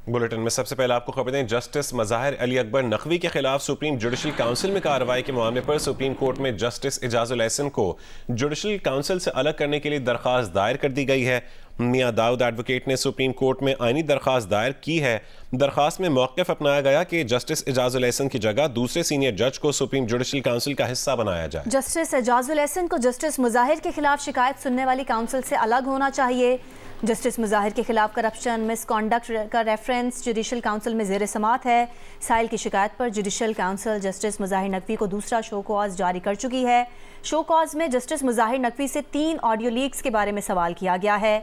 Bulletin में सबसे पहले आपको खबर दें, जस्टिस मज़ाहिर अली अकबर नकवी के खिलाफ सुप्रीम जुडिशल काउंसिल में कार्रवाई के मामले पर सुप्रीम कोर्ट में जस्टिस इजाजुल एहसन को जुडिशल काउंसिल से अलग करने के लिए दरख्वास्त दायर कर दी गई है। मियां दाऊद एडवोकेट ने सुप्रीम कोर्ट में आईनी दरख्वास्त दायर की है। दरख्वास्त में मौक़िफ़ अपनाया गया कि जस्टिस इजाजुल एहसन की जगह दूसरे सीनियर जज को सुप्रीम जुडिशल काउंसिल का हिस्सा बनाया जाए। जस्टिस इजाजुल एहसन को जस्टिस मुज़ाहिर के खिलाफ शिकायत सुनने वाली काउंसिल से अलग होना चाहिए। जस्टिस मुज़ाहिर के खिलाफ करप्शन मिसकॉन्डक्ट का रेफरेंस जुडिशल काउंसिल में ज़ेर समात है। साइल की शिकायत पर judicial council justice Mazahar Naqvi को दूसरा शो कॉज जारी कर चुकी है। शो कॉज में जस्टिस मुज़ाहिर नकवी से 3 ऑडियो लीक्स के बारे में सवाल किया गया है।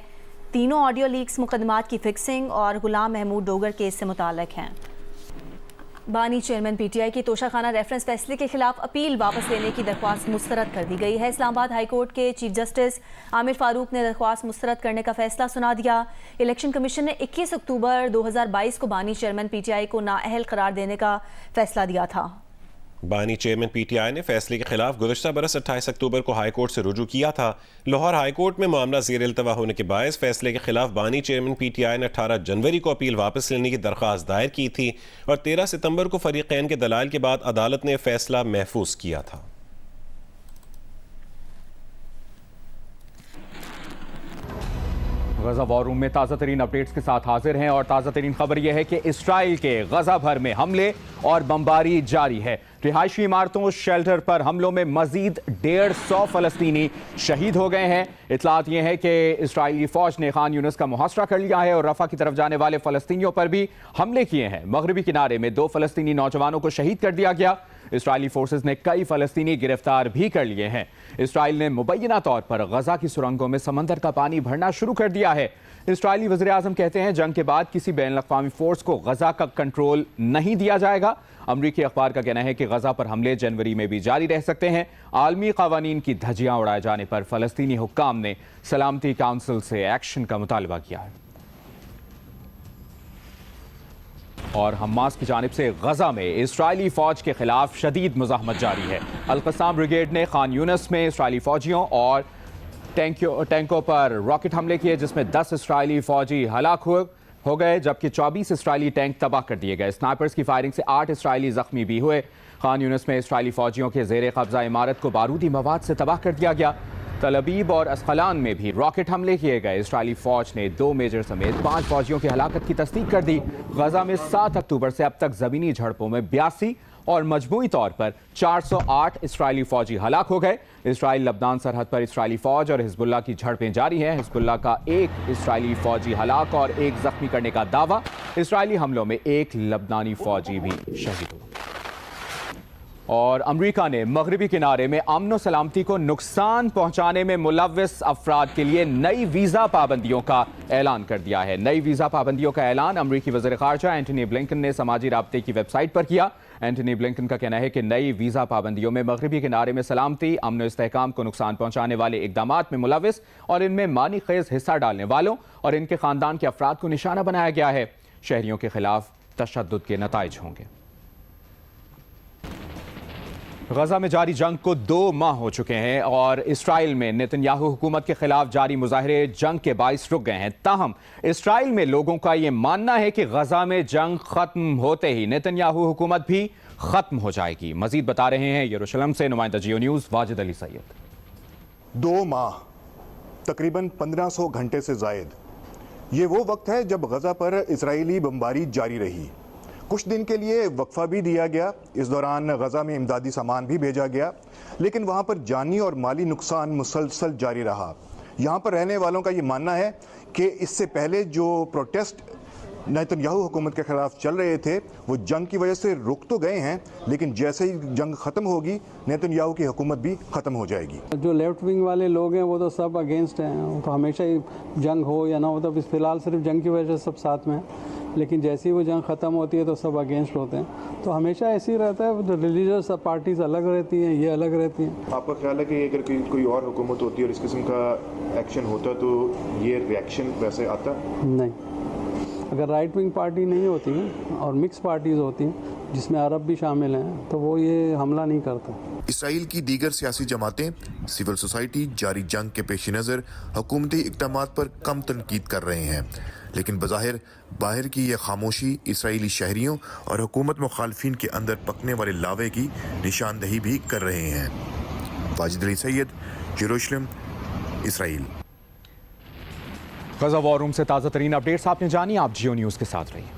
तीनों ऑडियो लीक्स मुकदमात की फिक्सिंग और गुलाम महमूद डोगर केस से मुताल्लिक हैं। बानी चेयरमैन पीटीआई की तोशाखाना रेफरेंस फैसले के खिलाफ अपील वापस लेने की दरख्वास्त मुस्तरद कर दी गई है। इस्लामाबाद हाई कोर्ट के चीफ जस्टिस आमिर फारूक ने दरख्वास्त मुस्तरद करने का फैसला सुना दिया। इलेक्शन कमीशन ने 21 अक्टूबर 2022 को बानी चेयरमैन पीटीआई को नाअहल करार देने का फैसला दिया था। बानी चेयरमैन पीटीआई ने फैसले के खिलाफ गुज़श्ता बरस 28 अक्टूबर को हाई कोर्ट से रुजू किया था। लाहौर हाई कोर्ट में मामला ज़ेर इल्तवा होने के बायस फैसले के खिलाफ बानी चेयरमैन पीटीआई ने 18 जनवरी को अपील वापस लेने की दरख्वास्त दायर की थी और 13 सितंबर को फरीक़ैन के दलाइल के बाद अदालत ने फैसला महफूज किया था। गजा वॉर रूम में ताज़ा तरीन अपडेट्स के साथ हाजिर हैं और ताज़ा तरीन खबर यह है कि इसराइल के गजा भर में हमले और बमबारी जारी है। रिहायशी इमारतों शेल्टर पर हमलों में मजीद 150 फ़लस्तीनी शहीद हो गए हैं। इतलात यह है कि इसराइली फ़ौज ने खान यूनिस का मुहासरा कर लिया है और रफ़ा की तरफ जाने वाले फ़लस्तीनियों पर भी हमले किए हैं। मगरबी किनारे में 2 फ़लस्तीनी नौजवानों को शहीद कर दिया गया। इसराइली फोर्सेस ने कई फ़लस्तीनी गिरफ्तार भी कर लिए हैं। इसराइल ने मुबैना तौर पर गजा की सुरंगों में समंदर का पानी भरना शुरू कर दिया है। इसराइली वज़ीर आज़म कहते हैं जंग के बाद किसी बैनुल-अक़वामी फोर्स को गजा का कंट्रोल नहीं दिया जाएगा। अमरीकी अखबार का कहना है कि गजा पर हमले जनवरी में भी जारी रह सकते हैं। आलमी क़वानीन की धज्जियां उड़ाए जाने पर फ़लस्तीनी हुक्काम ने सलामती काउंसिल से एक्शन का मुतालबा किया है। और हमास की जानिब से गजा में इस्राइली फ़ौज के खिलाफ शदीद मुज़ाहमत जारी है। अल-क़स्साम ब्रिगेड ने खान यूनिस में इस्राइली फ़ौजियों और टैंकों पर रॉकेट हमले किए जिसमें 10 इस्राइली फ़ौजी हलाक हो गए जबकि 24 इस्राइली टैंक तबाह कर दिए गए। स्नाइपर्स की फायरिंग से 8 इस्राइली ज़ख्मी भी हुए। खान यूनिस में इस्राइली फ़ौजियों के ज़ेर कब्ज़ा इमारत को बारूदी मवाद से तबाह कर दिया गया। तलबीब और अस्कलान में भी रॉकेट हमले किए गए। इसराइली फ़ौज ने 2 मेजर समेत 5 फ़ौजियों की हलाकत की तस्दीक कर दी। गजा में 7 अक्टूबर से अब तक ज़मीनी झड़पों में 82 और मजमूई तौर पर 408 इसराइली फ़ौजी हलाक हो गए। इसराइल लबनान सरहद पर इसराइली फ़ौज और हिजबुल्लाह की झड़पें जारी हैं। हिजबुल्लाह का 1 इसराइली फ़ौजी हलाक और 1 ज़ख्मी करने का दावा। इसराइली हमलों में 1 लबनानी फ़ौजी भी शहीद हुआ। और अमरीका ने मगरबी किनारे में अमन और सलामती को नुकसान पहुंचाने में मुलव्विस अफराद के लिए नई वीज़ा पाबंदियों का ऐलान कर दिया है। नई वीज़ा पाबंदियों का ऐलान अमरीकी वज़ीर ख़ारजा एंटनी ब्लिंकन ने समाजी राब्ते की वेबसाइट पर किया। एंटनी ब्लिंकन का कहना है कि नई वीज़ा पाबंदियों में मगरबी किनारे में सलामती, अमन और इस्तेहकाम को नुकसान पहुंचाने वाले इक़दामात में मुलव्विस और इनमें मानी खेज़ हिस्सा डालने वालों और इनके ख़ानदान के अफराद को निशाना बनाया गया है। शहरियों के खिलाफ तशद्दुद के नताइज होंगे। गजा में जारी जंग को 2 माह हो चुके हैं और इसराइल में नेतन्याहू हुकूमत के खिलाफ जारी मुजाहरे जंग के बाइस रुक गए हैं। ताहम इसराइल में लोगों का ये मानना है कि गजा में जंग खत्म होते ही नेतन्याहू हुकूमत भी खत्म हो जाएगी। मजीद बता रहे हैं यरूशलेम से नुमाइंदा जियो न्यूज़ वाजिद अली सैयद। 2 माह तकरीबन 1500 घंटे से जायद, ये वो वक्त है जब गजा पर इसराइली बमबारी जारी रही। कुछ दिन के लिए वक्फा भी दिया गया। इस दौरान गजा में इमदादी सामान भी भेजा गया, लेकिन वहाँ पर जानी और माली नुकसान मुसलसल जारी रहा। यहाँ पर रहने वालों का ये मानना है कि इससे पहले जो प्रोटेस्ट नेतन्याहू हुकूमत के खिलाफ चल रहे थे वो जंग की वजह से रुक तो गए हैं, लेकिन जैसे ही जंग ख़त्म होगी नेतन्याहू की हुकूमत भी ख़त्म हो जाएगी। जो लेफ्ट विंग वाले लोग हैं वो तो सब अगेंस्ट हैं, तो हमेशा ही जंग हो या ना हो, तो फ़िलहाल सिर्फ जंग की वजह से सब साथ में हैं, लेकिन जैसे ही वो जंग ख़त्म होती है तो सब अगेंस्ट होते हैं। तो हमेशा ऐसे ही रहता है, तो रिलीजियस पार्टीज़ अलग रहती हैं, ये अलग रहती हैं। आपका ख्याल है कि अगर कोई और हुकूमत होती और इस किस्म का एक्शन होता तो ये रिएक्शन वैसे आता? नहीं, अगर राइट विंग पार्टी नहीं होती और मिक्स पार्टीज़ होती हैं जिसमें अरब भी शामिल हैं तो वो ये हमला नहीं करता। इसराइल की दीगर सियासी जमातें, सिविल सोसाइटी जारी जंग के पेश नज़र हुकूमती इक़दामात पर कम तनकीद कर रहे हैं, लेकिन बज़ाहिर बाहर की यह खामोशी इसराइली शहरियों और हुकूमत मुखालफिन के अंदर पकने वाले लावे की निशानदही भी कर रहे हैं। वाजिद अली सैयद, यरूशलेम, इसराइल। गज़ा वॉर रूम से ताज़ा तरीन अपडेट्स आपने जानी। आप जियो न्यूज़ के साथ रहिए।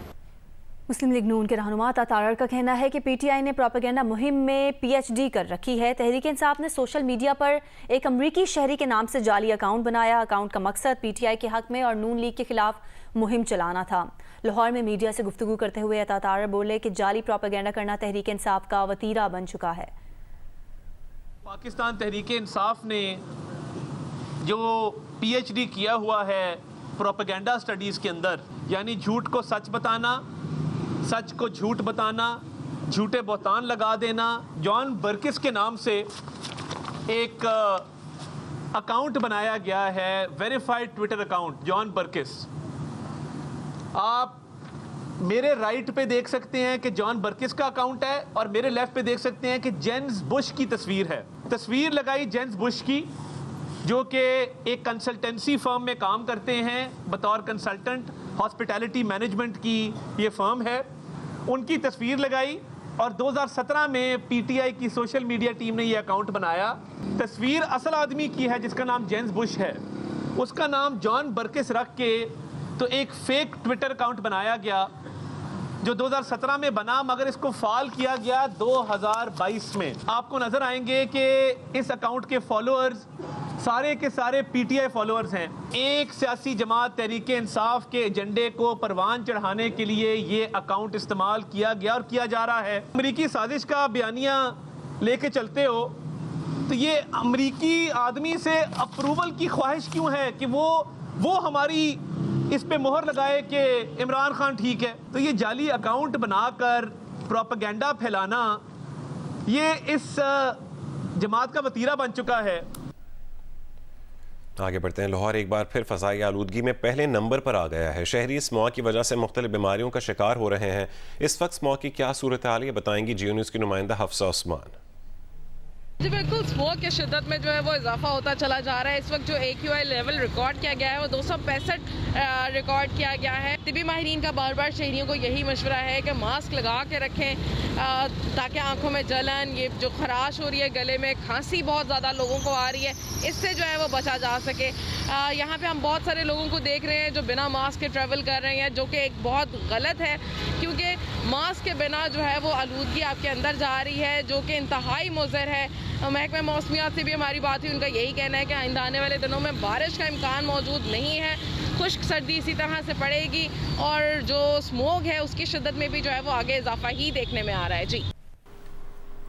मुस्लिम लीग नून के रहनुमा तातारड़ का कहना है कि पीटीआई ने प्रोपेगेंडा मुहिम में पीएचडी कर रखी है। तहरीक इंसाफ ने सोशल मीडिया पर एक अमरीकी शहरी के नाम से जाली अकाउंट बनाया। अकाउंट का मकसद पीटीआई के हक में और नून लीग के खिलाफ मुहिम चलाना था। लाहौर में मीडिया से गुफ्तगू करते हुए तातारड़ बोले कि जाली प्रोपेगेंडा करना तहरीक इंसाफ का वतीरा बन चुका है। पाकिस्तान तहरीक इंसाफ ने जो पीएचडी किया हुआ है प्रोपेगेंडा स्टडीज़ के अंदर, यानी झूठ को सच बताना, सच को झूठ बताना, झूठे बहतान लगा देना, जॉन बर्किस के नाम से एक अकाउंट बनाया गया है, वेरीफाइड ट्विटर अकाउंट जॉन बर्किस। आप मेरे राइट पे देख सकते हैं कि जॉन बर्किस का अकाउंट है और मेरे लेफ्ट पे देख सकते हैं कि जेम्स बुश की तस्वीर है। तस्वीर लगाई जेम्स बुश की, जो कि एक कंसल्टेंसी फर्म में काम करते हैं बतौर कंसल्टेंट, हॉस्पिटैलिटी मैनेजमेंट की ये फर्म है। उनकी तस्वीर लगाई और 2017 में पीटीआई की सोशल मीडिया टीम ने ये अकाउंट बनाया। तस्वीर असल आदमी की है जिसका नाम जेम्स बुश है, उसका नाम जॉन बर्किस रख के तो एक फेक ट्विटर अकाउंट बनाया गया जो 2017 में बना, मगर इसको फाल किया गया 2022 में। आपको नजर आएंगे कि इस अकाउंट के फॉलोअर्स सारे के सारे पीटीआई फॉलोअर्स हैं। एक सियासी जमात तहरीक इंसाफ के एजेंडे को परवान चढ़ाने के लिए ये अकाउंट इस्तेमाल किया गया और किया जा रहा है। अमरीकी साजिश का बयानिया लेके चलते हो तो ये अमरीकी आदमी से अप्रूवल की ख्वाहिश क्यों है कि वो हमारी इस पे मोहर लगाए कि इमरान खान ठीक है। तो ये जाली अकाउंट बनाकर प्रोपेगेंडा फैलाना ये इस जमात का वतीरा बन चुका है। आगे बढ़ते हैं। लाहौर एक बार फिर फ़ज़ाई आलूदगी में पहले नंबर पर आ गया है। शहरी इस स्मॉग की वजह से मुख्तलिफ बीमारियों का शिकार हो रहे हैं। इस वक्त स्मॉग की क्या सूरत हाल है बताएंगी जियो न्यूज़ की नुमाइंदा हफ्सा उस्मान। जी बिल्कुल, स्मोक की शिद्दत में जो है वो इजाफा होता चला जा रहा है। इस वक्त जो AQI लेवल रिकॉर्ड किया गया है वो 265 रिकॉर्ड किया गया है। तिबी माहिरीन का बार बार शहरियों को यही मशवरा है कि मास्क लगा के रखें ताकि आंखों में जलन, ये जो खराश हो रही है, गले में खांसी बहुत ज़्यादा लोगों को आ रही है, इससे जो है वो बचा जा सके। यहाँ पे हम बहुत सारे लोगों को देख रहे हैं जो बिना मास्क के ट्रैवल कर रहे हैं, जो कि एक बहुत गलत है, क्योंकि मास्क के बिना जो है वो आलूदगी आपके अंदर जा रही है, जो कि इंतहाई मुज़र है। महकमा मौसमियात से भी हमारी बात हुई, उनका यही कहना है कि आइंदा आने वाले दिनों में बारिश का इम्कान मौजूद नहीं है, खुश्क सर्दी इसी तरह से पड़ेगी और जो स्मोग है उसकी शिद्दत में भी जो है वो आगे इजाफा ही देखने में आ रहा है। जी,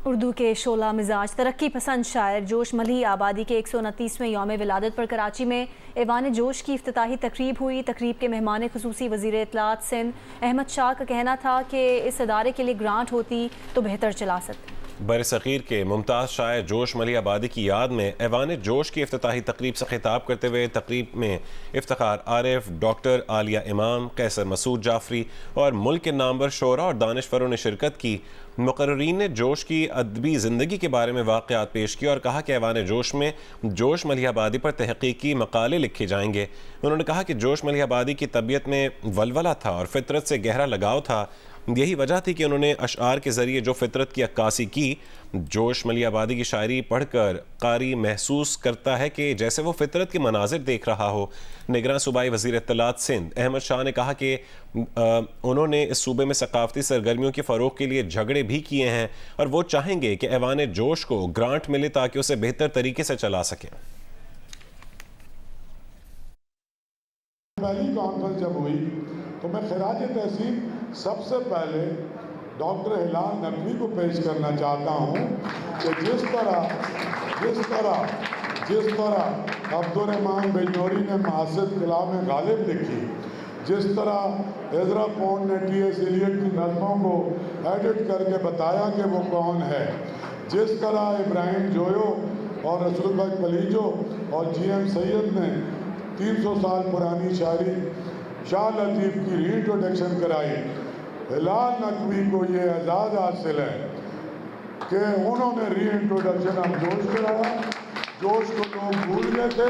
उर्दू के शोला मिजाज तरक्की पसंद शायर जोश मलिह आबादी के 129वें यौम विलादत पर कराची में ऐवान जोश की इफ्तिताही तकरीब हुई। तकरीब के मेहमान खुसूसी वज़ीर इत्तलात सिंध अहमद शाह का कहना था कि इस अदारे के लिए ग्रांट होती तो बेहतर चला सकते। बरसग़ीर के मुमताज़ शायर जोश मलिह आबादी की याद में ऐवान जोश की इफ्तिताही तकरीब से खिताब करते हुए तकरीब में इफ्तिखार आरिफ, डॉक्टर आलिया इमाम, कैसर मसूद जाफरी और मुल्क के नामवर शोरा और दानिशवरों ने शिरकत की। मुक़र्रीरीन ने जोश की अदबी ज़िंदगी के बारे में वाक़यात पेश किए और कहा कि ऐवान जोश में जोश मलिह आबादी पर तहक़ीक़ी मक़ाले लिखे जाएंगे। उन्होंने कहा कि जोश मलिह आबादी की तबीयत में वलवला था और फ़ितरत से गहरा लगाव था। यही वजह थी कि उन्होंने अशआर के ज़रिए जो फ़ितरत की अक्कासी की। जोश मलिह आबादी की शायरी पढ़कर कारी महसूस करता है कि जैसे वो फ़ितरत के मनाजिर देख रहा हो। निगरान सूबाई वज़ीर इत्तलात सिंध अहमद शाह ने कहा कि उन्होंने इस सूबे में सकाफ़ती सरगर्मियों के फ़रोग़ के लिए झगड़े भी किए हैं और वो चाहेंगे कि ऐवान जोश को ग्रांट मिले ताकि उसे बेहतर तरीके से चला सकें। पहली कॉन्फ्रेंस जब हुई तो मैं खिराज तहसीन सबसे पहले डॉक्टर हिलाल नकवी को पेश करना चाहता हूँ कि जिस तरह अब्दुर्रहमान बिजनौरी ने मासिद कलाम गालिब लिखी, जिस तरह एज़रा पॉन ने T.S. एलियट की नज़मों को एडिट करके बताया कि वो कौन है, जिस तरह इब्राहिम जोयो और रसूल भाई पलीजो और G.M. सैयद ने 300 साल पुरानी शायरी शाह लतीफ़ की रीइंट्रोडक्शन कराई, हिलाल नकवी को ये एजाज़ हासिल है कि उन्होंने रीइंट्रोडक्शन हम जोश कराया। जोश को लोग भूल गए थे,